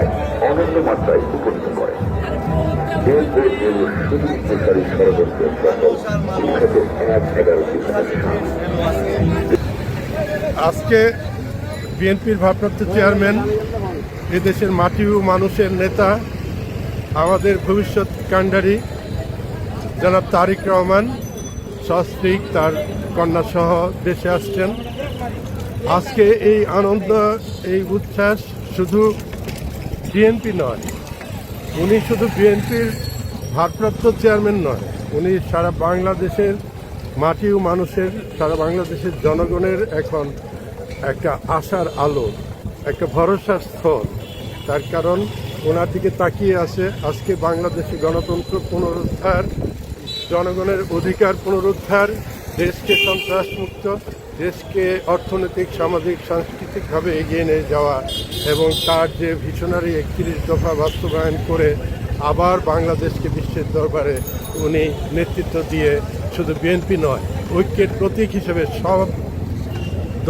এক অনন্য মাত্রায় উপনীত করে। সুদূরপ্রসারী ষড়যন্ত্রের সফল শিক্ষাকে 11টি আজকে বিএনপির ভারপ্রাপ্ত চেয়ারম্যান, এদেশের মাটি ও মানুষের নেতা, আমাদের ভবিষ্যৎ কাণ্ডারি জনাব তারেক রহমান সস্ত্রীক তার কন্যাসহ দেশে আসছেন। আজকে এই আনন্দ, এই উচ্ছ্বাস শুধু বিএনপি নয়, উনি শুধু বিএনপির ভারপ্রাপ্ত চেয়ারম্যান নয়, উনি সারা বাংলাদেশের মাটি ও মানুষের, সারা বাংলাদেশের জনগণের এখন একটা আশার আলো, একটা ভরসার স্থল। তার কারণ ওনার দিকে তাকিয়ে আছে আজকে বাংলাদেশে গণতন্ত্র পুনরুদ্ধার, জনগণের অধিকার পুনরুদ্ধার, দেশকে সন্ত্রাসমুক্ত, দেশকে অর্থনৈতিক, সামাজিক, সাংস্কৃতিকভাবে এগিয়ে নিয়ে যাওয়া এবং তার যে ভিশনারি 31 দফা বাস্তবায়ন করে আবার বাংলাদেশকে বিশ্বের দরবারে উনি নেতৃত্ব দিয়ে শুধু বিএনপি নয়, ঐক্যের প্রতীক হিসেবে সব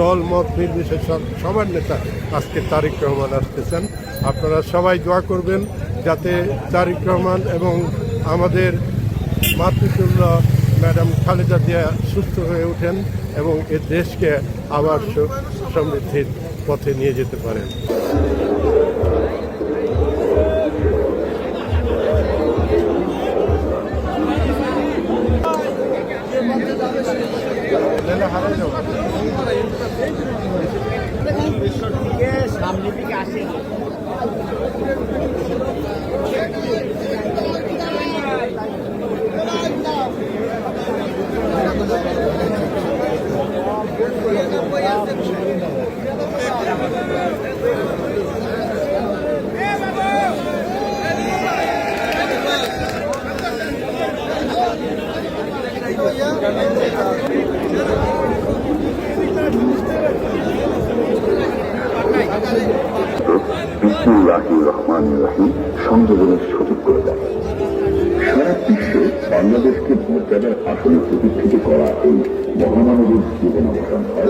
দল মত নির্বিশেষে সবার নেতা আজকে তারেক রহমান আসতেছেন। আপনারা সবাই দোয়া করবেন যাতে তারেক রহমান এবং আমাদের মাতৃতুল্য ম্যাডাম খালেদা জিয়া সুস্থ হয়ে ওঠেন এবং এ দেশকে আবার সমৃদ্ধির পথে নিয়ে যেতে পারেন। সামনে দিকে আসে রহমান রাহিম সংযোজনের সুযোগ করে দেয়। সারা বিশ্বে বাংলাদেশকে মর্যাদার আসনে প্রতিষ্ঠিত করা এই মহামানবের জীবনাবসান হয়